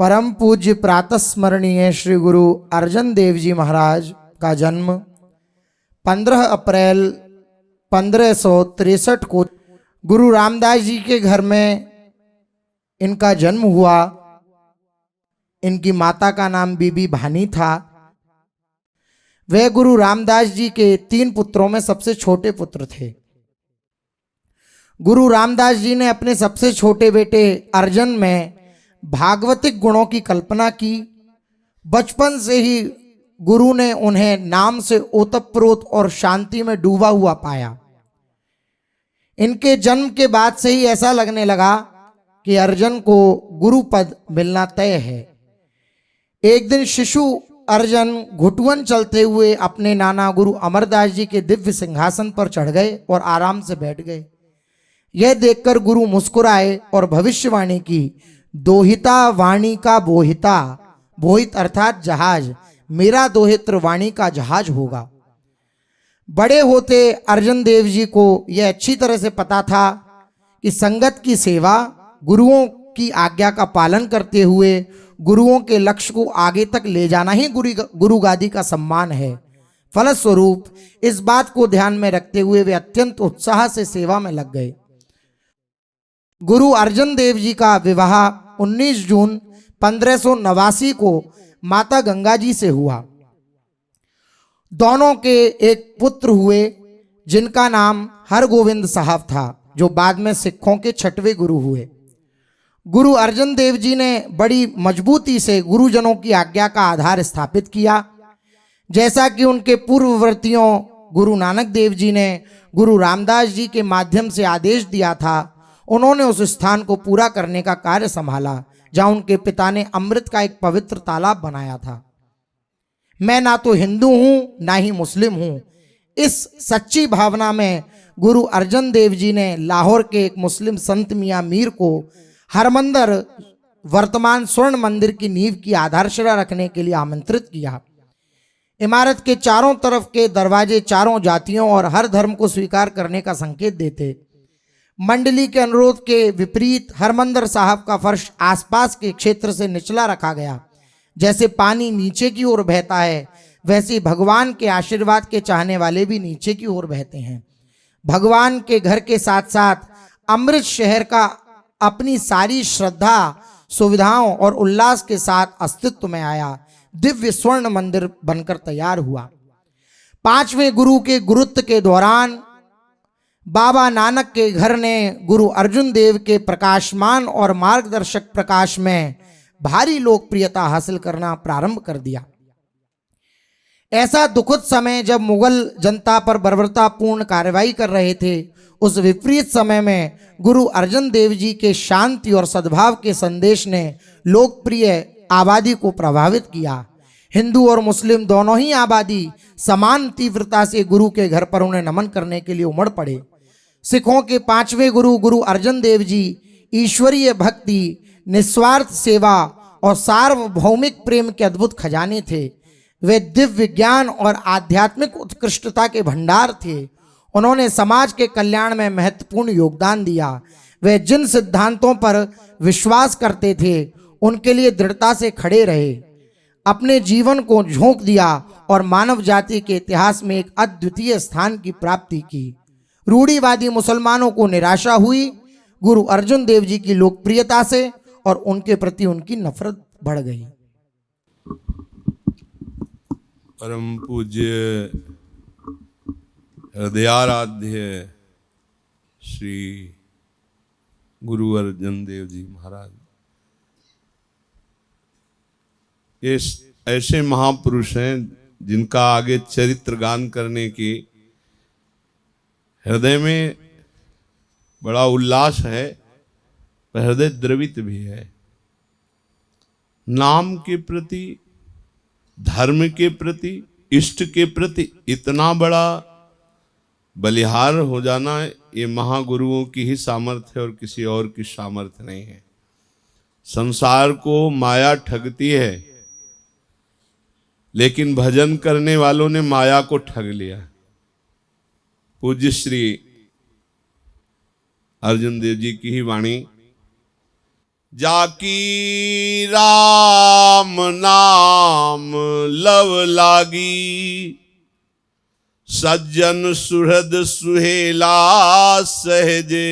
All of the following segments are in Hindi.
परम पूज्य प्रातस्मरणीय श्री गुरु अर्जन देव जी महाराज का जन्म 15 अप्रैल 1563 को गुरु रामदास जी के घर में इनका जन्म हुआ। इनकी माता का नाम बीबी भानी था। वे गुरु रामदास जी के 3 पुत्रों में सबसे छोटे पुत्र थे। गुरु रामदास जी ने अपने सबसे छोटे बेटे अर्जन में भागवतिक गुणों की कल्पना की। बचपन से ही गुरु ने उन्हें नाम से ओतप्रोत और शांति में डूबा हुआ पाया। इनके जन्म के बाद से ही ऐसा लगने लगा कि अर्जन को गुरु पद मिलना तय है। एक दिन शिशु अर्जन घुटुअन चलते हुए अपने नाना गुरु अमरदास जी के दिव्य सिंहासन पर चढ़ गए और आराम से बैठ गए। यह देखकर गुरु मुस्कुराए और भविष्यवाणी की, दोहिता वाणी का बोहिता, बोहित अर्थात जहाज, मेरा दोहित्र वाणी का जहाज होगा। बड़े होते अर्जन देव जी को यह अच्छी तरह से पता था कि संगत की सेवा, गुरुओं की आज्ञा का पालन करते हुए गुरुओं के लक्ष्य को आगे तक ले जाना ही गुरु गादी का सम्मान है। फलस्वरूप इस बात को ध्यान में रखते हुए वे अत्यंत उत्साह से सेवा में लग गए। गुरु अर्जन देव जी का विवाह 19 जून 1589 को माता गंगा जी से हुआ। दोनों के एक पुत्र हुए जिनका नाम हरगोविंद साहब था, जो बाद में सिखों के 6वें गुरु हुए। गुरु अर्जन देव जी ने बड़ी मजबूती से गुरुजनों की आज्ञा का आधार स्थापित किया। जैसा कि उनके पूर्ववर्तियों गुरु नानक देव जी ने गुरु रामदास जी के माध्यम से आदेश दिया था, उन्होंने उस स्थान को पूरा करने का कार्य संभाला जहां उनके पिता ने अमृत का एक पवित्र तालाब बनाया था। मैं ना तो हिंदू हूं ना ही मुस्लिम हूं, इस सच्ची भावना में गुरु अर्जन देव जी ने लाहौर के एक मुस्लिम संत मियां मीर को हरमंदिर, वर्तमान स्वर्ण मंदिर की नींव की आधारशिला रखने के लिए आमंत्रित किया। इमारत के चारों तरफ के दरवाजे चारों जातियों और हर धर्म को स्वीकार करने का संकेत देते। मंडली के अनुरोध के विपरीत हरमंदिर साहब का फर्श आसपास के क्षेत्र से निचला रखा गया। जैसे पानी नीचे की ओर बहता है, वैसे भगवान के आशीर्वाद के चाहने वाले भी नीचे की ओर बहते हैं। भगवान के घर के साथ साथ अमृत शहर का अपनी सारी श्रद्धा, सुविधाओं और उल्लास के साथ अस्तित्व में आया दिव्य स्वर्ण मंदिर बनकर तैयार हुआ। 5वें गुरु के गुरुत्व के दौरान बाबा नानक के घर ने गुरु अर्जुन देव के प्रकाशमान और मार्गदर्शक प्रकाश में भारी लोकप्रियता हासिल करना प्रारंभ कर दिया। ऐसा दुखद समय जब मुगल जनता पर बर्बरतापूर्ण कार्रवाई कर रहे थे, उस विपरीत समय में गुरु अर्जन देव जी के शांति और सद्भाव के संदेश ने लोकप्रिय आबादी को प्रभावित किया। हिंदू और मुस्लिम दोनों ही आबादी समान तीव्रता से गुरु के घर पर उन्हें नमन करने के लिए उमड़ पड़े। सिखों के 5वें गुरु गुरु अर्जन देव जी ईश्वरीय भक्ति, निस्वार्थ सेवा और सार्वभौमिक प्रेम के अद्भुत खजाने थे। वे दिव्य ज्ञान और आध्यात्मिक उत्कृष्टता के भंडार थे। उन्होंने समाज के कल्याण में महत्वपूर्ण योगदान दिया। वे जिन सिद्धांतों पर विश्वास करते थे उनके लिए दृढ़ता से खड़े रहे, अपने जीवन को झोंक दिया और मानव जाति के इतिहास में एक अद्वितीय स्थान की प्राप्ति की। रूढ़िवादी मुसलमानों को निराशा हुई गुरु अर्जुन देव जी की लोकप्रियता से और उनके प्रति उनकी नफरत बढ़ गई। परम पूज्य हृदयाराध्य श्री गुरु अर्जन देव जी महाराज, ये ऐसे महापुरुष हैं जिनका आगे चरित्र गान करने की हृदय में बड़ा उल्लास है, पर हृदय द्रवित भी है। नाम के प्रति, धर्म के प्रति, इष्ट के प्रति इतना बड़ा बलिहार हो जाना, ये महागुरुओं की ही सामर्थ्य है और किसी और की सामर्थ्य नहीं है। संसार को माया ठगती है, लेकिन भजन करने वालों ने माया को ठग लिया। पूज्य श्री अर्जुन देव जी की ही वाणी जाकी राम नाम लव लागी, सज्जन सुहृद सुहेला सहजे,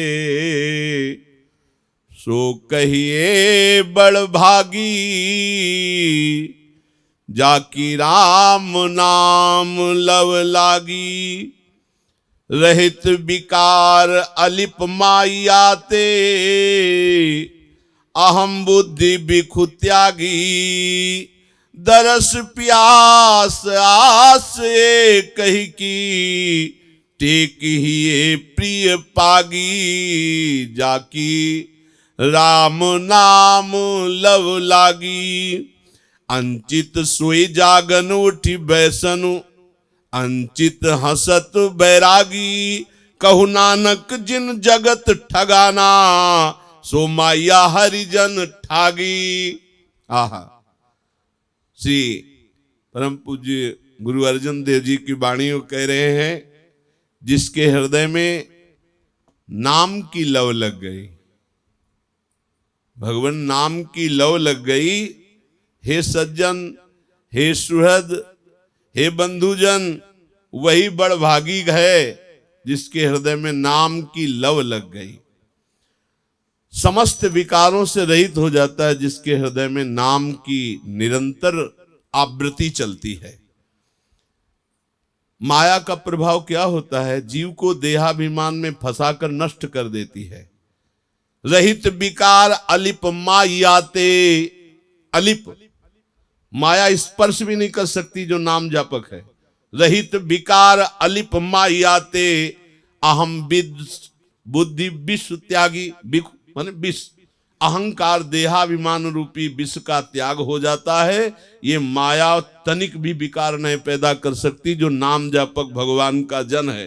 सो कहिए बड़ भागी, जाकी राम नाम लव लागी। रहित विकार अलिप मायाते, अहम बुद्धि बिखु त्यागी, दरस प्यास आस कही की, टेक ही प्रिय पागी, जाकी राम नाम लव लागी। अंचित सोई जागन उठी बैसनु, अंचित हसत बैरागी, कहु नानक जिन जगत ठगाना, सो माया हरिजन ठागी। आहा, श्री परम पूज्य गुरु अर्जन देव जी की वाणी कह रहे हैं, जिसके हृदय में नाम की लव लग गई, भगवान नाम की लव लग गई, हे सज्जन, हे सुहृद, हे बंधुजन, वही बड़ भागी है जिसके हृदय में नाम की लव लग गई। समस्त विकारों से रहित हो जाता है जिसके हृदय में नाम की निरंतर आवृत्ति चलती है। माया का प्रभाव क्या होता है? जीव को देहाभिमान में फंसाकर नष्ट कर देती है। रहित विकार अलिप मायाते, अलिप माया स्पर्श भी नहीं कर सकती जो नाम जापक है। रहित विकार अलिप मायाते, अहम बुद्धि विश्व त्यागी, माने विष, अहंकार देहाभिमान रूपी विष का त्याग हो जाता है। ये माया तनिक भी विकार नहीं पैदा कर सकती जो नाम जापक भगवान का जन है।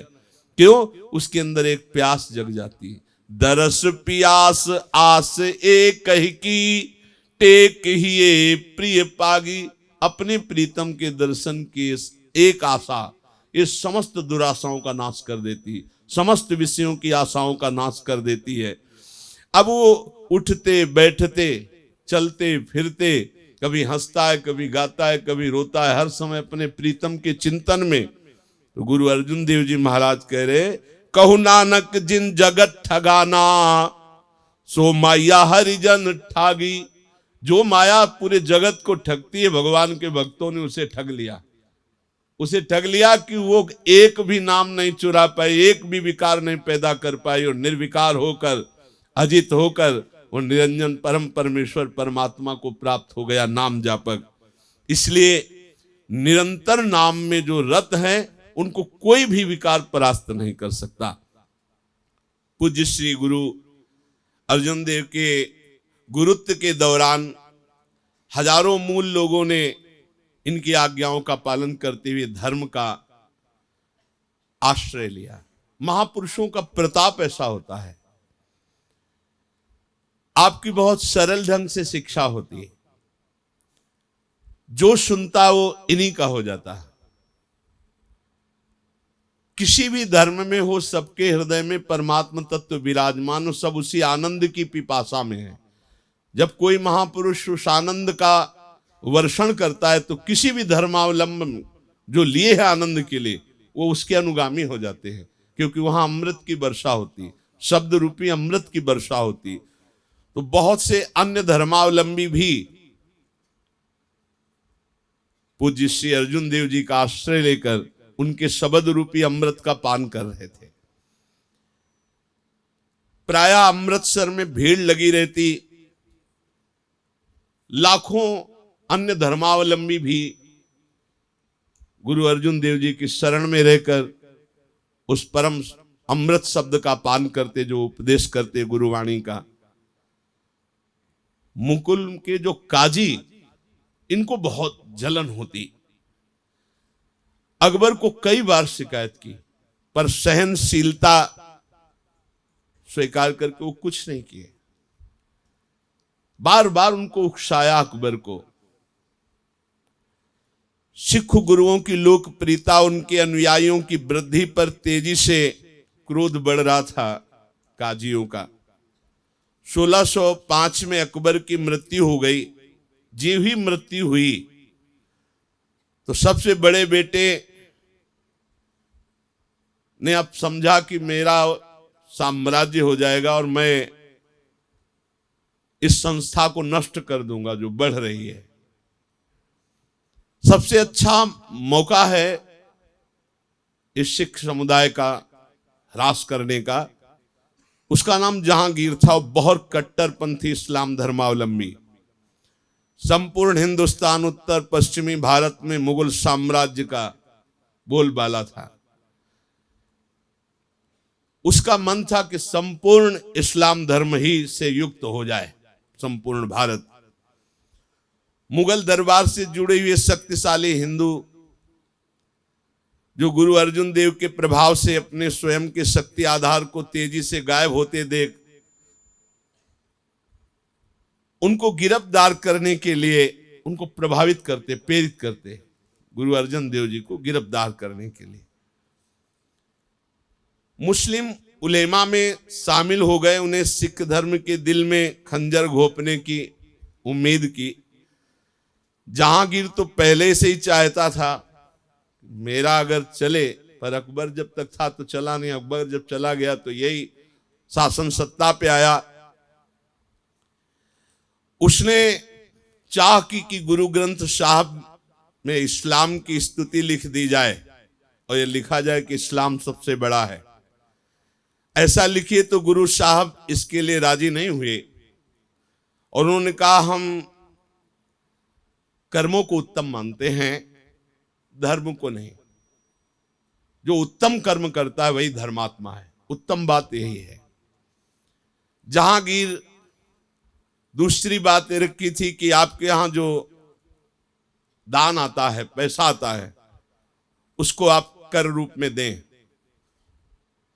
क्यों? उसके अंदर एक प्यास जग जाती है। दरस पियास आस एक कही की, टेक ही प्रिय पागी। अपने प्रीतम के दर्शन की एक आशा इस समस्त दुराशाओं का नाश कर देती है, समस्त विषयों की आशाओं का नाश कर देती है। अब वो उठते बैठते चलते फिरते, कभी हंसता है, कभी गाता है, कभी रोता है, हर समय अपने प्रीतम के चिंतन में। तो गुरु अर्जुन देव जी महाराज कह रहे, कहु नानक जिन जगत ठगाना, सो माया हरिजन ठागी। जो माया पूरे जगत को ठगती है, भगवान के भक्तों ने उसे ठग लिया। उसे ठग लिया कि वो एक भी नाम नहीं चुरा पाए, एक भी विकार नहीं पैदा कर पाए, और निर्विकार होकर अजित होकर वो निरंजन परम परमेश्वर परमात्मा को प्राप्त हो गया नाम जापक। इसलिए निरंतर नाम में जो रत है उनको कोई भी विकार परास्त नहीं कर सकता। पूज्य श्री गुरु अर्जुन देव के गुरुत्व के दौरान हजारों मूल लोगों ने इनकी आज्ञाओं का पालन करते हुए धर्म का आश्रय लिया। महापुरुषों का प्रताप ऐसा होता है, आपकी बहुत सरल ढंग से शिक्षा होती है, जो सुनता वो इन्हीं का हो जाता है। किसी भी धर्म में हो, सबके हृदय में परमात्मा तत्व विराजमान हो, सब उसी आनंद की पिपासा में है। जब कोई महापुरुष उस आनंद का वर्षण करता है तो किसी भी धर्मावलंबन जो लिए है आनंद के लिए, वो उसके अनुगामी हो जाते हैं, क्योंकि वहां अमृत की वर्षा होती है, शब्द रूपी अमृत की वर्षा होती है। तो बहुत से अन्य धर्मावलंबी भी पूज्य श्री अर्जुन देव जी का आश्रय लेकर उनके शब्द रूपी अमृत का पान कर रहे थे। प्रायः अमृतसर में भीड़ लगी रहती, लाखों अन्य धर्मावलंबी भी गुरु अर्जुन देव जी की शरण में रहकर उस परम अमृत शब्द का पान करते, जो उपदेश करते गुरुवाणी का। मुकुल के जो काजी, इनको बहुत जलन होती, अकबर को कई बार शिकायत की, पर सहनशीलता स्वीकार करके वो कुछ नहीं किए। बार बार उनको उकसाया अकबर को। सिख गुरुओं की लोकप्रियता, उनके अनुयायियों की वृद्धि पर तेजी से क्रोध बढ़ रहा था काजियों का। 1605 में अकबर की मृत्यु हो गई। जी ही मृत्यु हुई तो सबसे बड़े बेटे ने अब समझा कि मेरा साम्राज्य हो जाएगा और मैं इस संस्था को नष्ट कर दूंगा जो बढ़ रही है। सबसे अच्छा मौका है इस सिख समुदाय का ह्रास करने का। उसका नाम जहांगीर था। बहुत कट्टरपंथी इस्लाम धर्मावलंबी, संपूर्ण हिंदुस्तान उत्तर पश्चिमी भारत में मुगल साम्राज्य का बोलबाला था। उसका मन था कि संपूर्ण इस्लाम धर्म ही से युक्त हो जाए संपूर्ण भारत। मुगल दरबार से जुड़े हुए शक्तिशाली हिंदू जो गुरु अर्जुन देव के प्रभाव से अपने स्वयं के शक्ति आधार को तेजी से गायब होते देख उनको गिरफ्तार करने के लिए उनको प्रभावित करते, प्रेरित करते, गुरु अर्जुन देव जी को गिरफ्तार करने के लिए मुस्लिम उलेमा में शामिल हो गए। उन्हें सिख धर्म के दिल में खंजर घोंपने की उम्मीद की। जहांगीर तो पहले से ही चाहता था मेरा अगर चले, पर अकबर जब तक था तो चला नहीं। अकबर जब चला गया तो यही शासन सत्ता पे आया। उसने चाह की कि गुरु ग्रंथ साहब में इस्लाम की स्तुति लिख दी जाए और ये लिखा जाए कि इस्लाम सबसे बड़ा है। ऐसा लिखिए तो गुरु साहब इसके लिए राजी नहीं हुए और उन्होंने कहा हम कर्मों को उत्तम मानते हैं, धर्म को नहीं। जो उत्तम कर्म करता है वही धर्मात्मा है। उत्तम बात यही है। जहांगीर दूसरी बात ये रखी थी कि आपके यहां जो दान आता है, पैसा आता है, उसको आप कर रूप में दें।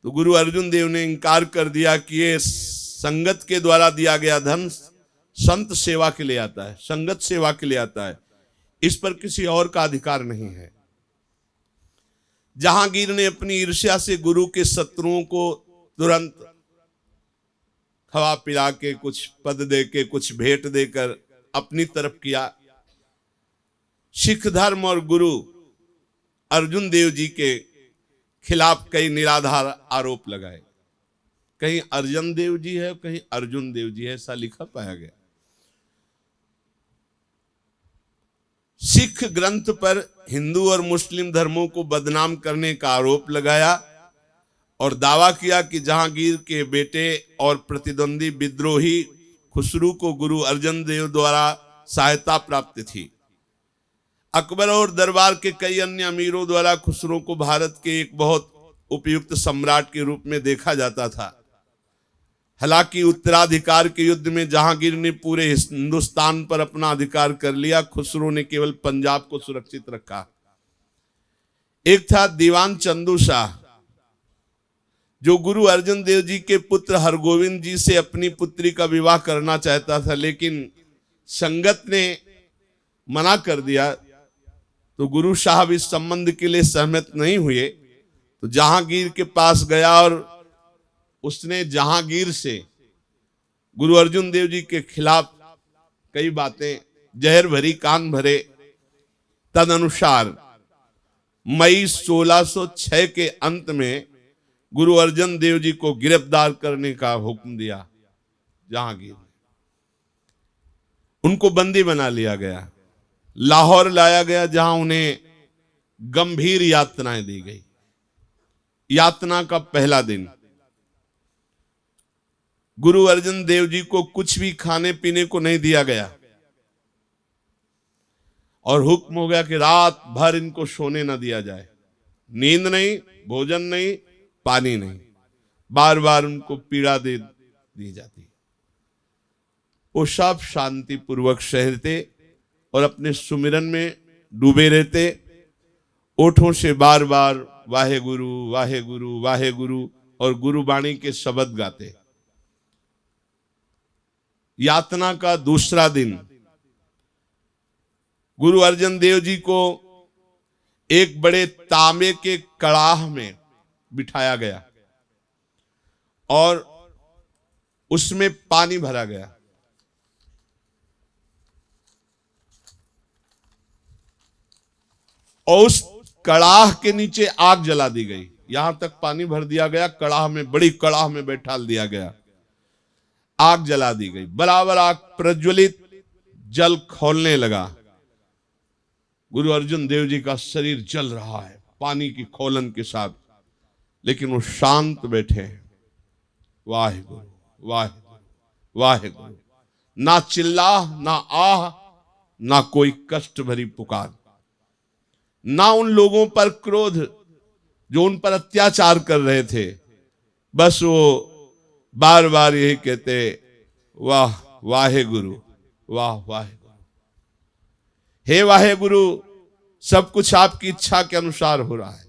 तो गुरु अर्जुन देव ने इनकार कर दिया कि ये संगत के द्वारा दिया गया धन संत सेवा के लिए आता है, संगत सेवा के लिए आता है, इस पर किसी और का अधिकार नहीं है। जहांगीर ने अपनी ईर्ष्या से गुरु के शत्रुओं को तुरंत खवा पिला के, कुछ पद दे के, कुछ भेंट देकर अपनी तरफ किया। सिख धर्म और गुरु अर्जुन देव जी के खिलाफ कई निराधार आरोप लगाए। कहीं अर्जुन देव जी है, कहीं अर्जुन देव जी है, ऐसा लिखा पाया गया। सिख ग्रंथ पर हिंदू और मुस्लिम धर्मों को बदनाम करने का आरोप लगाया और दावा किया कि जहांगीर के बेटे और प्रतिद्वंदी विद्रोही खुसरू को गुरु अर्जुन देव द्वारा सहायता प्राप्त थी। अकबर और दरबार के कई अन्य अमीरों द्वारा खुसरो को भारत के एक बहुत उपयुक्त सम्राट के रूप में देखा जाता था। हालांकि उत्तराधिकार के युद्ध में जहांगीर ने पूरे हिंदुस्तान पर अपना अधिकार कर लिया, खुसरो ने केवल पंजाब को सुरक्षित रखा। एक था दीवान चंदू शाह जो गुरु अर्जुन देव जी के पुत्र हरगोविंद जी से अपनी पुत्री का विवाह करना चाहता था, लेकिन संगत ने मना कर दिया। तो गुरु साहब इस संबंध के लिए सहमत नहीं हुए। तो जहांगीर के पास गया और उसने जहांगीर से गुरु अर्जुन देव जी के खिलाफ कई बातें जहर भरी, कान भरे। तदनुसार मई 1606 के अंत में गुरु अर्जुन देव जी को गिरफ्तार करने का हुक्म दिया जहांगीर। उनको बंदी बना लिया गया, लाहौर लाया गया, जहां उन्हें गंभीर यातनाएं दी गई। यातना का पहला दिन गुरु अर्जुन देव जी को कुछ भी खाने पीने को नहीं दिया गया और हुक्म हो गया कि रात भर इनको सोने न दिया जाए। नींद नहीं, भोजन नहीं, पानी नहीं, बार बार उनको पीड़ा दे दी जाती। वो सब शांति पूर्वक सहते और अपने सुमिरन में डूबे रहते। ओठों से बार बार वाहे गुरु वाहे गुरु वाहे गुरु और गुरुबाणी के शब्द गाते। यातना का दूसरा दिन गुरु अर्जुन देव जी को एक बड़े तांबे के कड़ाह में बिठाया गया और उसमें पानी भरा गया। और उस कड़ाह के नीचे आग जला दी गई। यहां तक पानी भर दिया गया, कड़ाह में, बड़ी कड़ाह में बैठा दिया गया, आग जला दी गई। बराबर आग प्रज्वलित, जल खौलने लगा। गुरु अर्जुन देव जी का शरीर जल रहा है पानी की खौलन के साथ, लेकिन वो शांत बैठे हैं। वाहिगुरु वाहिगुरु वाहिगुरु। ना चिल्ला, ना आह, ना कोई कष्ट भरी पुकार, ना उन लोगों पर क्रोध जो उन पर अत्याचार कर रहे थे। बस वो बार बार यही कहते, वाह वाहे गुरु, वाह वाहे गुरु, हे वाहे गुरु, सब कुछ आपकी इच्छा के अनुसार हो रहा है।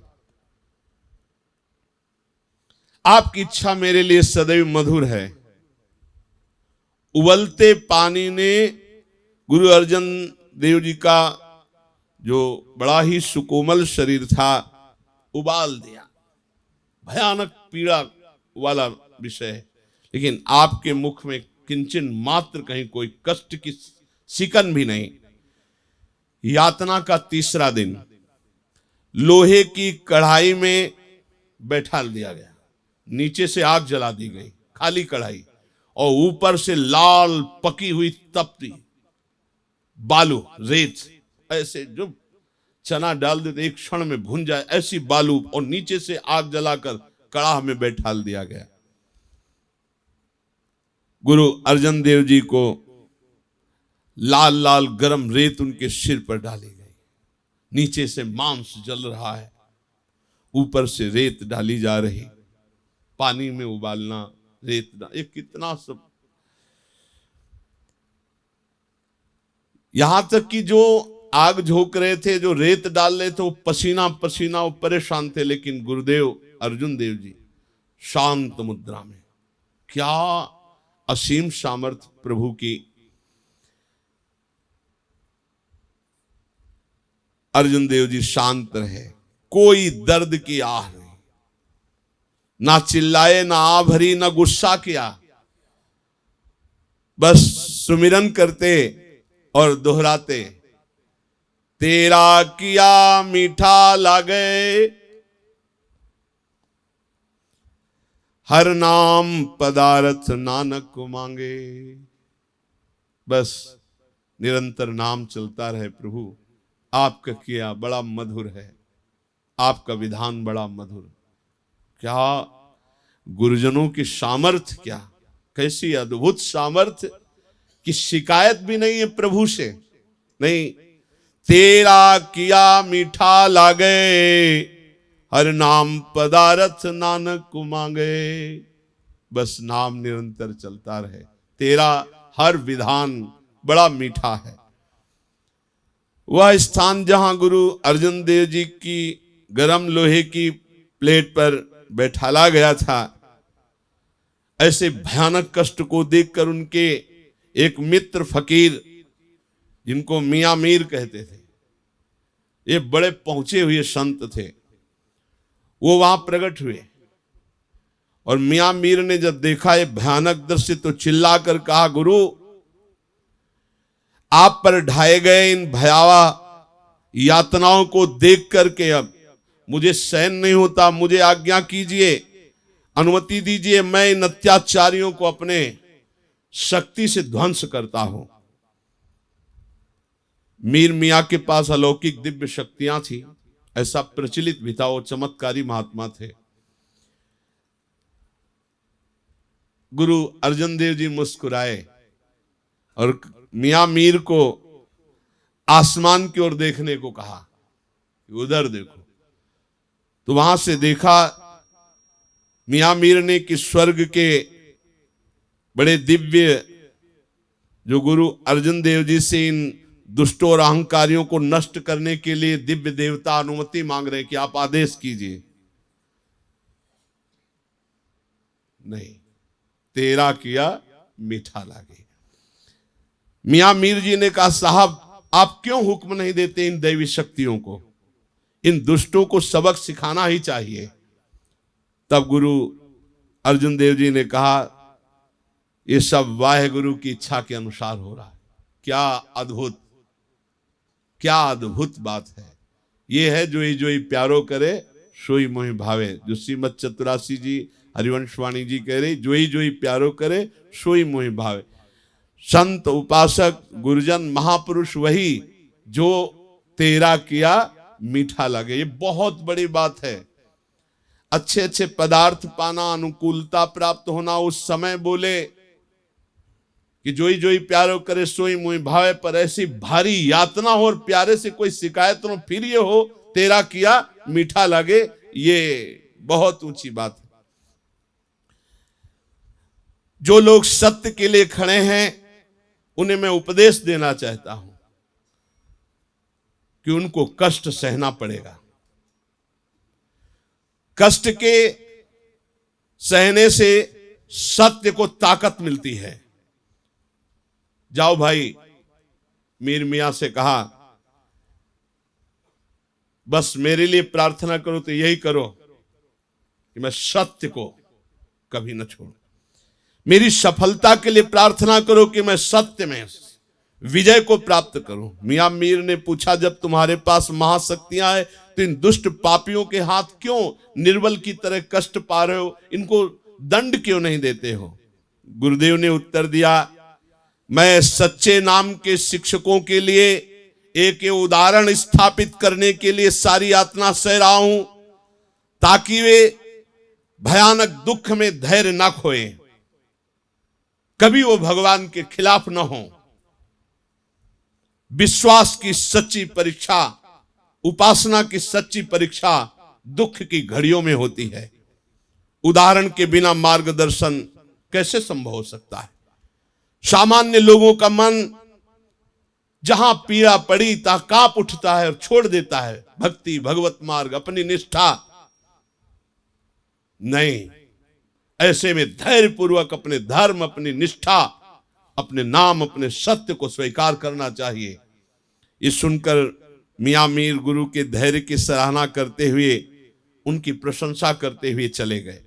आपकी इच्छा मेरे लिए सदैव मधुर है। उबलते पानी ने गुरु अर्जन देव जी का जो बड़ा ही सुकोमल शरीर था उबाल दिया। भयानक पीड़ा वाला विषय है, लेकिन आपके मुख में किंचन मात्र कहीं कोई कष्ट की सिकन भी नहीं। यातना का तीसरा दिन लोहे की कढ़ाई में बैठा दिया गया, नीचे से आग जला दी गई, खाली कढ़ाई, और ऊपर से लाल पकी हुई तपती बालू, रेत, ऐसे जो चना डाल देते एक क्षण में भुन जाए ऐसी बालू, और नीचे से आग जलाकर कड़ाह में बैठा दिया गया। गुरु अर्जन देव जी को लाल लाल गरम रेत उनके सिर पर डाली गई। नीचे से मांस जल रहा है, ऊपर से रेत डाली जा रही। पानी में उबालना, रेत ये कितना सब। यहां तक कि जो आग झोंक रहे थे, जो रेत डाल रहे थे, वो पसीना पसीना, वो परेशान थे। लेकिन गुरुदेव अर्जुन देव जी शांत मुद्रा में। क्या असीम सामर्थ्य प्रभु की। अर्जुन देव जी शांत रहे, कोई दर्द की आह नहीं, ना चिल्लाए, ना आ भरी, ना गुस्सा किया। बस सुमिरन करते और दोहराते, तेरा किया मीठा लागे, हर नाम पदारथ नानक को मांगे। बस निरंतर नाम चलता रहे। प्रभु आपका किया बड़ा मधुर है, आपका विधान बड़ा मधुर। क्या गुरुजनों की सामर्थ्य, क्या कैसी अद्भुत सामर्थ्य कि शिकायत भी नहीं है प्रभु से। नहीं, तेरा किया मीठा लागे, हर नाम पदारथ नानक को मांगे। बस नाम निरंतर चलता रहे, तेरा हर विधान बड़ा मीठा है। वह स्थान जहां गुरु अर्जन देव जी की गरम लोहे की प्लेट पर बैठाला गया था, ऐसे भयानक कष्ट को देखकर उनके एक मित्र फकीर, जिनको मियां मीर कहते थे, ये बड़े पहुंचे हुए संत थे, वो वहां प्रकट हुए। और मियां मीर ने जब देखा ये भयानक दृश्य, तो चिल्लाकर कहा, गुरु आप पर ढाए गए इन भयावह यातनाओं को देख करके अब मुझे सहन नहीं होता, मुझे आज्ञा कीजिए, अनुमति दीजिए, मैं इन अत्याचारियों को अपने शक्ति से ध्वंस करता हूं। मीर मियां के पास अलौकिक दिव्य शक्तियां थी, ऐसा प्रचलित भी था, वो चमत्कारी महात्मा थे। गुरु अर्जन देव जी मुस्कुराए और मियां मीर को आसमान की ओर देखने को कहा, उधर देखो। तो वहां से देखा मियां मीर ने कि स्वर्ग के बड़े दिव्य, जो गुरु अर्जन देव जी से इन दुष्टों और अहंकारियों को नष्ट करने के लिए दिव्य देवता अनुमति मांग रहे कि आप आदेश कीजिए। नहीं, तेरा किया मीठा लागे। मियां मीर जी ने कहा, साहब आप क्यों हुक्म नहीं देते इन दैवी शक्तियों को, इन दुष्टों को सबक सिखाना ही चाहिए। तब गुरु अर्जुन देव जी ने कहा, ये सब वाहेगुरु की इच्छा के अनुसार हो रहा है। क्या अद्भुत बात है। ये है जोई प्यारो करे सोई मोहि भावे, जो श्रीमद चतुरासी जी हरिवंशवाणी जी कह रही, जोई प्यारो करे सोई मोहि भावे। संत उपासक गुरुजन महापुरुष वही जो तेरा किया मीठा लगे। ये बहुत बड़ी बात है। अच्छे अच्छे पदार्थ पाना, अनुकूलता प्राप्त होना, उस समय बोले कि जोई प्यारो करे सोई मोहि भावे, पर ऐसी भारी यातना हो और प्यारे से कोई शिकायत हो फिर ये हो तेरा किया मीठा लगे, ये बहुत ऊंची बात है। जो लोग सत्य के लिए खड़े हैं उन्हें मैं उपदेश देना चाहता हूं कि उनको कष्ट सहना पड़ेगा। कष्ट के सहने से सत्य को ताकत मिलती है। जाओ भाई, मीर मियां से कहा बस मेरे लिए प्रार्थना करो तो यही करो कि मैं सत्य को कभी न छोड़ूं। मेरी सफलता के लिए प्रार्थना करो कि मैं सत्य में विजय को प्राप्त करूं। मियां मीर ने पूछा, जब तुम्हारे पास महाशक्तियां हैं तो इन दुष्ट पापियों के हाथ क्यों निर्बल की तरह कष्ट पा रहे हो, इनको दंड क्यों नहीं देते हो? गुरुदेव ने उत्तर दिया, मैं सच्चे नाम के शिक्षकों के लिए एक उदाहरण स्थापित करने के लिए सारी यातना सह रहा हूं, ताकि वे भयानक दुख में धैर्य न खोए, कभी वो भगवान के खिलाफ न हो। विश्वास की सच्ची परीक्षा, उपासना की सच्ची परीक्षा दुख की घड़ियों में होती है। उदाहरण के बिना मार्गदर्शन कैसे संभव हो सकता है? सामान्य लोगों का मन जहां पीड़ा पड़ी तहां कांप उठता है और छोड़ देता है भक्ति, भगवत मार्ग, अपनी निष्ठा। नहीं, ऐसे में धैर्य पूर्वक अपने धर्म, अपनी निष्ठा, अपने नाम, अपने सत्य को स्वीकार करना चाहिए। ये सुनकर मियां मीर गुरु के धैर्य की सराहना करते हुए, उनकी प्रशंसा करते हुए चले गए।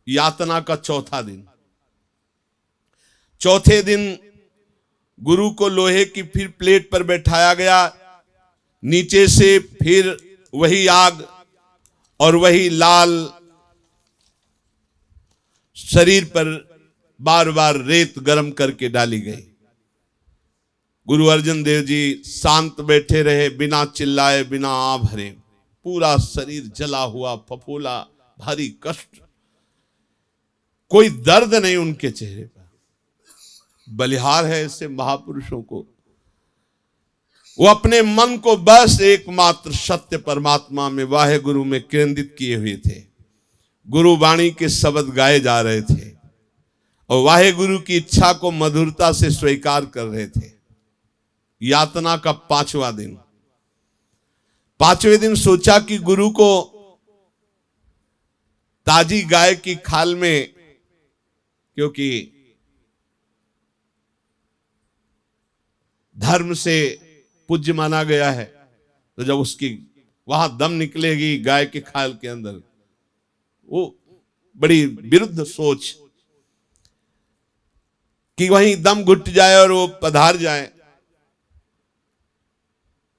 यातना का चौथा दिन, चौथे दिन गुरु को लोहे की फिर प्लेट पर बैठाया गया। नीचे से फिर वही आग और वही लाल शरीर पर बार बार रेत गर्म करके डाली गई। गुरु अर्जन देव जी शांत बैठे रहे, बिना चिल्लाए, बिना आ भरे। पूरा शरीर जला हुआ, फफूला, भारी कष्ट, कोई दर्द नहीं उनके चेहरे पर। बलिहार है ऐसे महापुरुषों को। वो अपने मन को बस एकमात्र सत्य परमात्मा में, वाहे गुरु में केंद्रित किए हुए थे। गुरु वाणी के शब्द गाए जा रहे थे और वाहे गुरु की इच्छा को मधुरता से स्वीकार कर रहे थे। यातना का पांचवा दिन, पांचवें दिन सोचा कि गुरु को ताजी गाय की खाल में, क्योंकि धर्म से पूज्य माना गया है, तो जब उसकी वहां दम निकलेगी गाय के खाल के अंदर, वो बड़ी विरुद्ध सोच कि वहीं दम घुट जाए और वो पधार जाए।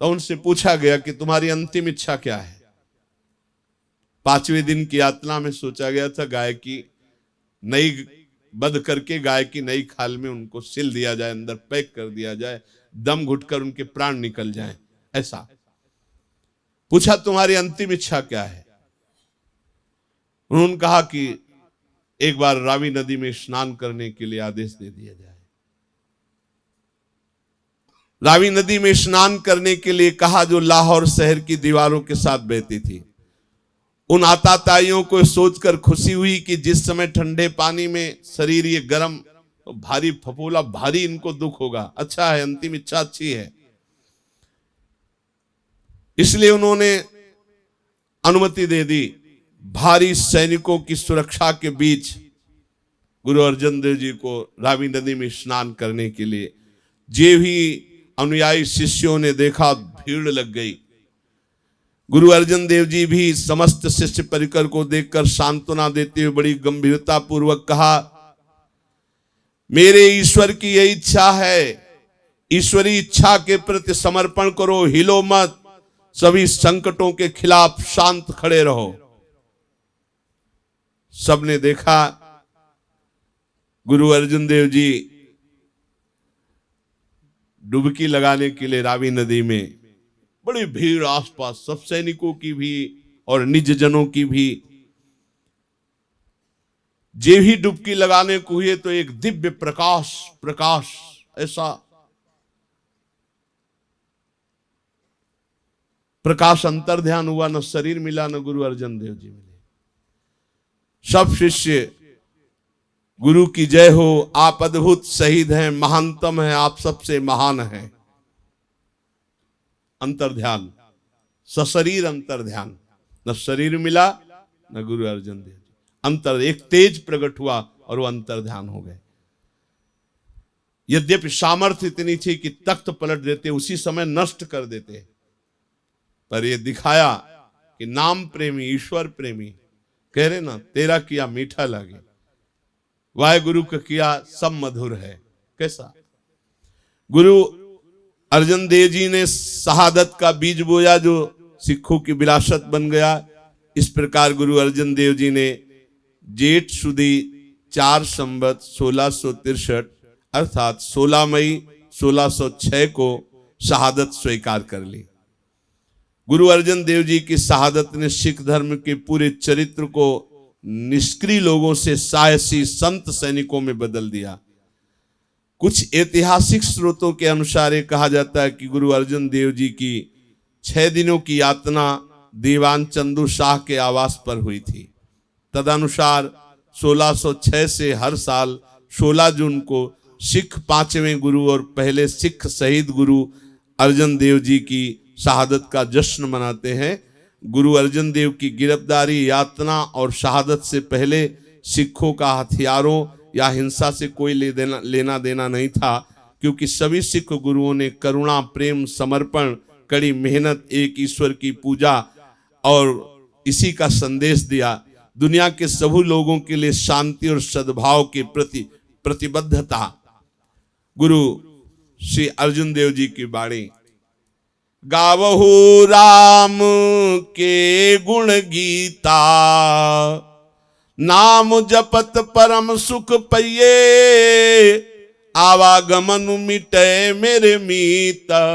तो उनसे पूछा गया कि तुम्हारी अंतिम इच्छा क्या है? पांचवें दिन की यात्रा में सोचा गया था गाय की नई बध करके गाय की नई खाल में उनको सिल दिया जाए, अंदर पैक कर दिया जाए, दम घुटकर उनके प्राण निकल जाएं। ऐसा पूछा, तुम्हारी अंतिम इच्छा क्या है? उन्होंने कहा कि एक बार रावी नदी में स्नान करने के लिए आदेश दे दिया जाए। रावी नदी में स्नान करने के लिए कहा, जो लाहौर शहर की दीवारों के साथ बहती थी। उन आताताइयों को सोचकर खुशी हुई कि जिस समय ठंडे पानी में शरीर ये गर्म, तो भारी फफूला, भारी इनको दुख होगा। अच्छा है, अंतिम इच्छा अच्छी है। इसलिए उन्होंने अनुमति दे दी। भारी सैनिकों की सुरक्षा के बीच गुरु अर्जन देव जी को रावी नदी में स्नान करने के लिए, जे भी अनुयायी शिष्यों ने देखा, भीड़ लग गई। गुरु अर्जन देव जी भी समस्त शिष्य परिकर को देखकर सांत्वना देते हुए बड़ी गंभीरता पूर्वक कहा, मेरे ईश्वर की यही इच्छा है, ईश्वरी इच्छा के प्रति समर्पण करो, हिलो मत, सभी संकटों के खिलाफ शांत खड़े रहो। सबने देखा गुरु अर्जुन देव जी डुबकी लगाने के लिए रावी नदी में, बड़ी भीड़ आसपास, सब सैनिकों की भी और निज जनों की भी। जे ही डुबकी लगाने को हुए तो एक दिव्य प्रकाश ऐसा प्रकाश अंतर ध्यान हुआ, न शरीर मिला न गुरु अर्जन देव जी मिले। सब शिष्य गुरु की जय हो, आप अद्भुत शहीद हैं, महानतम हैं, आप सबसे महान हैं। अंतर ध्यान, सशरीर अंतर ध्यान, न शरीर मिला न गुरु अर्जन देव जी। अंतर, एक तेज प्रकट हुआ और वो अंतर ध्यान हो गए। यद्यपि सामर्थ्य इतनी थी कि तख्त पलट देते, उसी समय नष्ट कर देते, पर ये दिखाया कि नाम प्रेमी, ईश्वर प्रेमी, कह रहे ना, तेरा किया मीठा लगे, वाहे गुरु का किया सब मधुर है। कैसा गुरु अर्जन देव जी ने शहादत का बीज बोया जो सिखों की विरासत बन गया। इस प्रकार गुरु अर्जन देव जी ने जेठ सुदी 4 संवत 1663 अर्थात 16 मई 1606 को शहादत स्वीकार कर ली। गुरु अर्जन देव जी की शहादत ने सिख धर्म के पूरे चरित्र को निष्क्रिय लोगों से साहसी संत सैनिकों में बदल दिया। कुछ ऐतिहासिक स्रोतों के अनुसार ये कहा जाता है कि गुरु अर्जन देव जी की 6 दिनों की यातना दीवान चंदू शाह के आवास पर हुई थी। तदनुसार 1606 से हर साल 16 जून को सिख 5वें गुरु और पहले सिख शहीद गुरु अर्जन देव जी की शहादत का जश्न मनाते हैं। गुरु अर्जन देव की गिरफ्तारी, यातना और शहादत से पहले सिखों का हथियारों या हिंसा से कोई लेना देना नहीं था, क्योंकि सभी सिख गुरुओं ने करुणा, प्रेम, समर्पण, कड़ी मेहनत, एक ईश्वर की पूजा और इसी का संदेश दिया। दुनिया के सभी लोगों के लिए शांति और सद्भाव के प्रति प्रतिबद्धता। गुरु श्री अर्जुन देव जी की वाणी, गावहु राम के गुण गीता, नाम जपत परम सुख पइये, आवागमन मिटे मेरे मीता।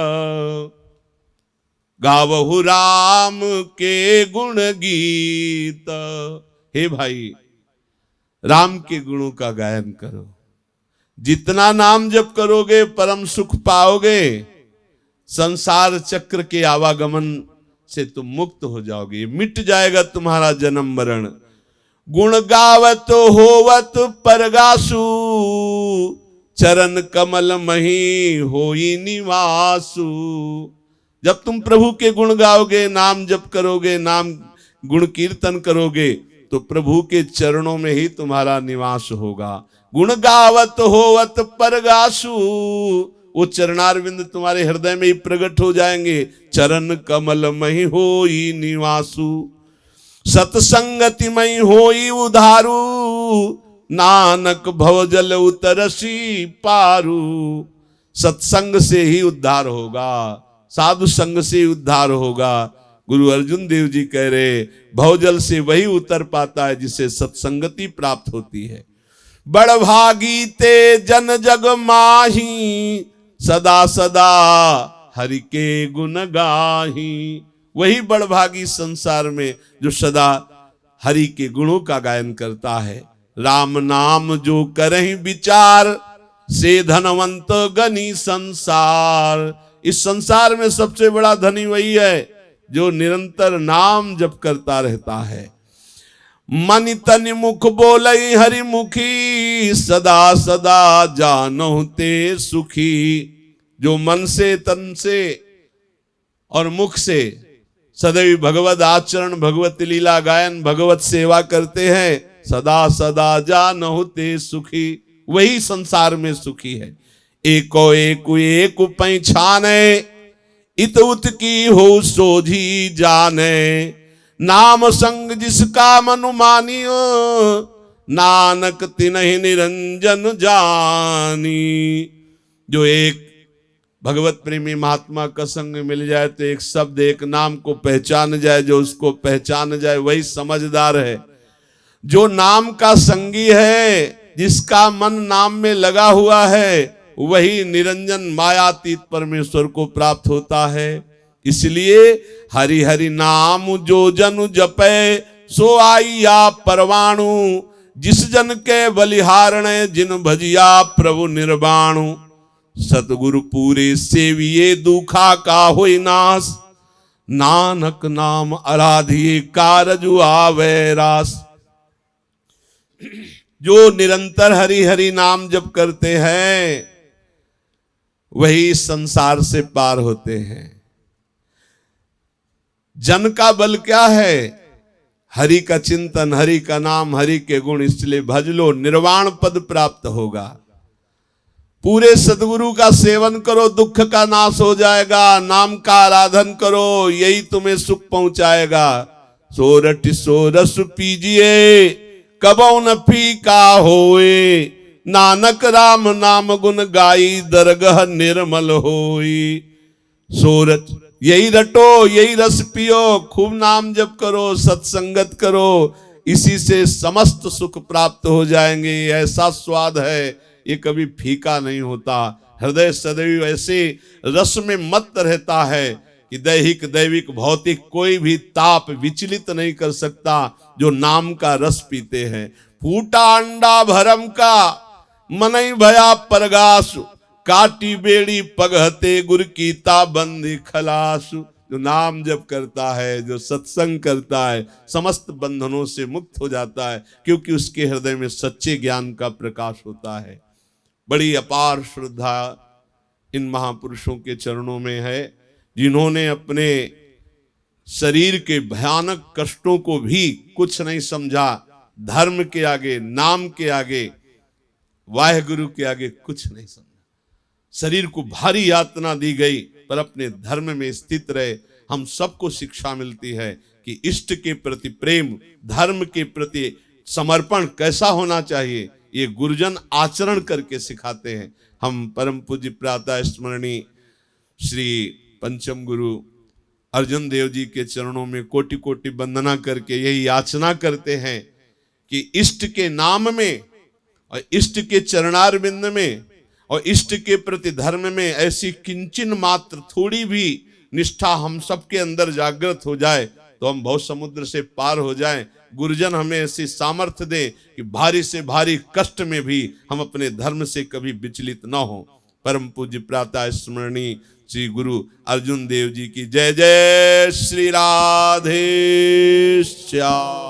गावहु राम के गुण गीत। हे भाई, राम के गुणों का गायन करो। जितना नाम जप करोगे परम सुख पाओगे, संसार चक्र के आवागमन से तुम मुक्त हो जाओगे, मिट जाएगा तुम्हारा जन्म मरण। गुण गावत होवत परगासु, चरण कमल मही होई निवासु। जब तुम प्रभु के गुण गाओगे, नाम जप करोगे, नाम गुण कीर्तन करोगे, तो प्रभु के चरणों में ही तुम्हारा निवास होगा। गुण गावत होवत परगासु, वो चरणारविंद तुम्हारे हृदय में ही प्रकट हो जाएंगे। चरण कमल मही होई निवासु, सतसंगति मई होई उधारू, नानक भवजल उतरसी पारू। सत्संग से ही उद्धार होगा, साधु संग से उद्धार होगा। गुरु अर्जुन देव जी कह रहे, भवजल से वही उतर पाता है जिसे सत्संगति प्राप्त होती है। बड़ भागी ते जन जग माही, सदा सदा हरि के गुण गाही। वही बड़भागी संसार में जो सदा हरि के गुणों का गायन करता है। राम नाम जो करहि विचार, से धनवंत गनी संसार। इस संसार में सबसे बड़ा धनी वही है जो निरंतर नाम जप करता रहता है। मन तन मुख बोलई हरि मुखी, सदा सदा जानहु ते सुखी। जो मन से, तन से और मुख से सदैव भगवत आचरण, भगवत लीला गायन, भगवत सेवा करते हैं, सदा सदा जानहु ते सुखी, वही संसार में सुखी है। एको एक पहचाने, इत उत की हो सोझी जाने। नाम संग जिसका मनु मानियो, नानक तिन्हि निरंजन जानी। जो एक भगवत प्रेमी महात्मा का संग मिल जाए तो एक शब्द एक नाम को पहचान जाए, जो उसको पहचान जाए वही समझदार है। जो नाम का संगी है, जिसका मन नाम में लगा हुआ है, वही निरंजन मायातीत परमेश्वर को प्राप्त होता है। इसलिए हरि हरि नाम जो जन जपे, सो आईया परवाणु। जिस जन के बलिहारण जिन भजिया प्रभु निर्वाणु। सतगुरु पूरे सेविये दुखा का होई नाश। नानक नाम आराधिए कारजु आवे रास। जो निरंतर हरि हरि नाम जप करते हैं वही संसार से पार होते हैं। जन का बल क्या है? हरि का चिंतन, हरि का नाम, हरि के गुण। इसलिए भज लो, निर्वाण पद प्राप्त होगा। पूरे सदगुरु का सेवन करो, दुख का नाश हो जाएगा। नाम का आराधन करो, यही तुम्हें सुख पहुंचाएगा। सोरठ सोरस पीजिए, कबौ न फीका होए। नानक राम नाम गुण गाई, दरगह निर्मल होई। सोरठ यही रटो, यही रस पियो, खूब नाम जप करो, सत्संगत करो। इसी से समस्त सुख प्राप्त हो जाएंगे। ऐसा स्वाद है, ये कभी फीका नहीं होता। हृदय सदैव ऐसे रस में मत रहता है कि दैहिक दैविक भौतिक कोई भी ताप विचलित नहीं कर सकता जो नाम का रस पीते हैं। फूटा अंडा भरम का, मनई भया परगासु। काटी बेड़ी पगहते, गुर कीता बंदी खलासु। जो नाम जप करता है, जो सत्संग करता है, समस्त बंधनों से मुक्त हो जाता है, क्योंकि उसके हृदय में सच्चे ज्ञान का प्रकाश होता है। बड़ी अपार श्रद्धा इन महापुरुषों के चरणों में है, जिन्होंने अपने शरीर के भयानक कष्टों को भी कुछ नहीं समझा। धर्म के आगे, नाम के आगे, वाहेगुरु के आगे कुछ नहीं समझा। शरीर को भारी यातना दी गई, पर अपने धर्म में स्थित रहे। हम सबको शिक्षा मिलती है कि इष्ट के प्रति प्रेम, धर्म के प्रति समर्पण कैसा होना चाहिए, ये गुरुजन आचरण करके सिखाते हैं। हम परम पूज्य प्रातः स्मरणीय श्री पंचम गुरु अर्जुन देव जी के चरणों में कोटि कोटि वंदना करके यही याचना करते हैं कि इष्ट के नाम में और इष्ट के चरणारविंद में और इष्ट के प्रति धर्म में ऐसी किंचन मात्र थोड़ी भी निष्ठा हम सबके अंदर जागृत हो जाए तो हम भव समुद्र से पार हो जाएं। गुरुजन हमें ऐसी सामर्थ्य दे कि भारी से भारी कष्ट में भी हम अपने धर्म से कभी विचलित न हो। परम पूज्य प्रातः स्मरणीय श्री गुरु अर्जुन देव जी की जय जय। श्री राधे श्याम।